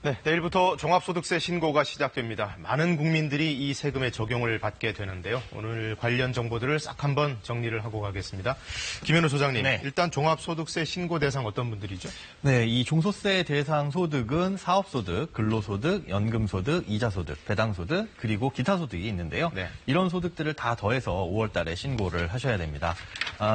네, 내일부터 종합소득세 신고가 시작됩니다. 많은 국민들이 이 세금의 적용을 받게 되는데요. 오늘 관련 정보들을 싹 한번 정리를 하고 가겠습니다. 김현우 소장님, 네. 일단 종합소득세 신고 대상 어떤 분들이죠? 네, 이 종소세 대상 소득은 사업소득, 근로소득, 연금소득, 이자소득, 배당소득, 그리고 기타 소득이 있는데요. 네. 이런 소득들을 다 더해서 5월 달에 신고를 하셔야 됩니다.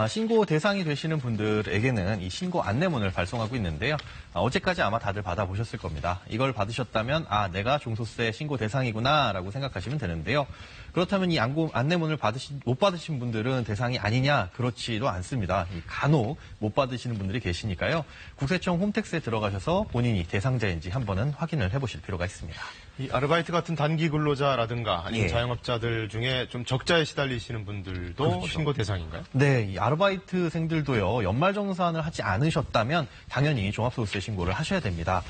신고 대상이 되시는 분들에게는 이 신고 안내문을 발송하고 있는데요. 어제까지 아마 다들 받아보셨을 겁니다. 이걸 받으셨다면 내가 종소세 신고 대상이구나 라고 생각하시면 되는데요. 그렇다면 이 안내문을 못 받으신 분들은 대상이 아니냐? 그렇지도 않습니다. 간혹 못 받으시는 분들이 계시니까요. 국세청 홈택스에 들어가셔서 본인이 대상자인지 한번은 확인을 해보실 필요가 있습니다. 이 아르바이트 같은 단기 근로자라든가 아니면 예. 자영업자들 중에 좀 적자에 시달리시는 분들도 그렇죠. 신고 대상인가요? 네, 이 아르바이트생들도요, 연말정산을 하지 않으셨다면 당연히 종합소득세 신고를 하셔야 됩니다.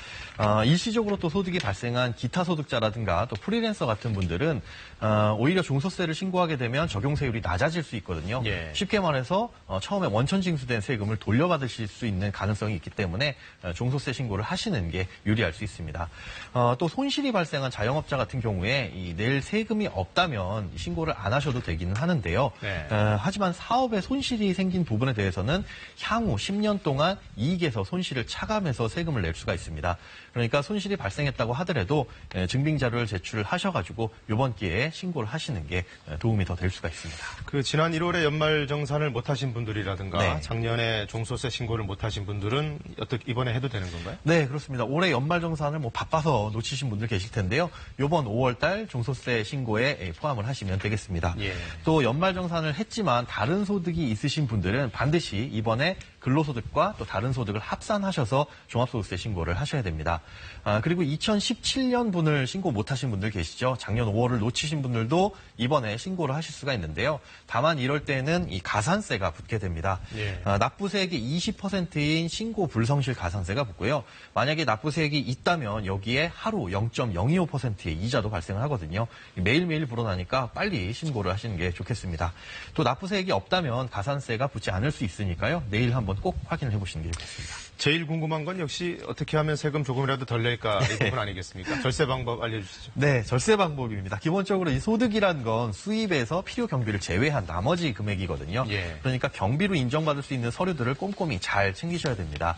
일시적으로 또 소득이 발생한 기타 소득자라든가 또 프리랜서 같은 분들은 오히려 종소세를 신고하게 되면 적용세율이 낮아질 수 있거든요. 예. 쉽게 말해서 처음에 원천 징수된 세금을 돌려받으실 수 있는 가능성이 있기 때문에 종소세 신고를 하시는 게 유리할 수 있습니다. 또 손실이 발생한 자영업자 같은 경우에 낼 세금이 없다면 신고를 안 하셔도 되기는 하는데요. 네. 하지만 사업에 손실이 생긴 부분에 대해서는 향후 10년 동안 이익에서 손실을 차감해서 세금을 낼 수가 있습니다. 그러니까 손실이 발생했다고 하더라도 증빙 자료를 제출을 하셔가지고 이번 기회에 신고를 하시는 게 도움이 더 될 수가 있습니다. 그 지난 1월에 연말정산을 못하신 분들이라든가 네. 작년에 종소세 신고를 못하신 분들은 어떻게 이번에 해도 되는 건가요? 네, 그렇습니다. 올해 연말정산을 바빠서 놓치신 분들 계실 텐데요. 이번 5월달 종소세 신고에 포함을 하시면 되겠습니다. 예. 또 연말정산을 했지만 다른 소득이 있으신 분들은 반드시 이번에 근로소득과 또 다른 소득을 합산하셔서 종합소득세 신고를 하셔야 됩니다. 그리고 2017년 분을 신고 못하신 분들 계시죠. 작년 5월을 놓치신 분들도 이번에 신고를 하실 수가 있는데요. 다만 이럴 때는 이 가산세가 붙게 됩니다. 예. 납부세액의 20%인 신고 불성실 가산세가 붙고요. 만약에 납부세액이 있다면 여기에 하루 0.025%의 이자도 발생을 하거든요. 매일매일 불어나니까 빨리 신고를 하시는 게 좋겠습니다. 또 납부세액이 없다면 가산세가 붙지 않을 수 있으니까요. 내일 한번 꼭 확인을 해보시는 게 좋겠습니다. 제일 궁금한 건 역시 어떻게 하면 세금 조금이라도 덜 낼까 이 부분 아니겠습니까? 절세 방법 알려주시죠. 네, 절세 방법입니다. 기본적으로 이 소득이란 건 수입에서 필요 경비를 제외한 나머지 금액이거든요. 예. 그러니까 경비로 인정받을 수 있는 서류들을 꼼꼼히 잘 챙기셔야 됩니다.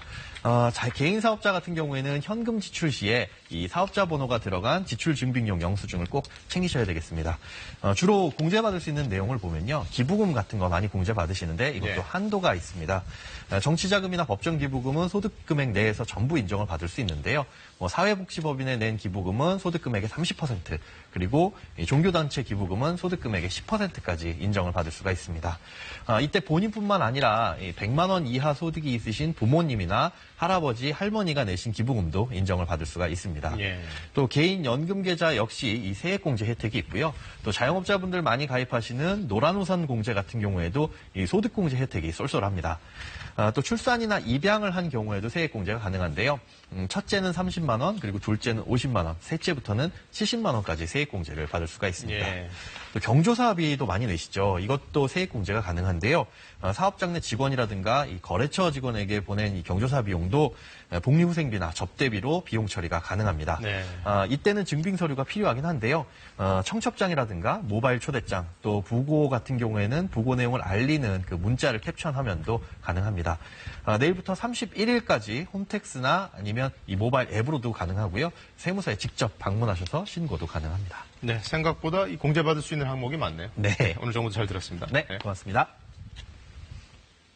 개인 사업자 같은 경우에는 현금 지출 시에 이 사업자 번호가 들어간 지출 증빙용 영수증을 꼭 챙기셔야 되겠습니다. 주로 공제받을 수 있는 내용을 보면요. 기부금 같은 거 많이 공제받으시는데 이것도 예. 한도가 있습니다. 정치자금이나 법정기부금은 소득금액 내에서 전부 인정을 받을 수 있는데요. 사회복지법인에 낸 기부금은 소득금액의 30%, 그리고 종교단체 기부금은 소득금액의 10%까지 인정을 받을 수가 있습니다. 이때 본인뿐만 아니라 100만 원 이하 소득이 있으신 부모님이나 할아버지, 할머니가 내신 기부금도 인정을 받을 수가 있습니다. 예. 또 개인 연금 계좌 역시 이 세액공제 혜택이 있고요. 또 자영업자분들 많이 가입하시는 노란우산 공제 같은 경우에도 이 소득공제 혜택이 쏠쏠합니다. 또 출산이나 입양을 한 경우에도 세액공제가 가능한데요. 첫째는 30만 원, 그리고 둘째는 50만 원, 셋째부터는 70만 원까지 세액공제를 받을 수가 있습니다. 예. 또 경조사비도 많이 내시죠. 이것도 세액공제가 가능한데요. 사업장 내 직원이라든가 이 거래처 직원에게 보낸 이 경조사 비용도 복리후생비나 접대비로 비용 처리가 가능합니다. 네. 이때는 증빙 서류가 필요하긴 한데요. 청첩장이라든가 모바일 초대장, 또 부고 같은 경우에는 부고 내용을 알리는 그 문자를 캡처한 화면도 가능합니다. 내일부터 31일까지 홈택스나 아니면 이 모바일 앱으로도 가능하고요. 세무서에 직접 방문하셔서 신고도 가능합니다. 네, 생각보다 이 공제받을 수 있는 항목이 많네요. 네. 오늘 정보 잘 들었습니다. 네, 고맙습니다.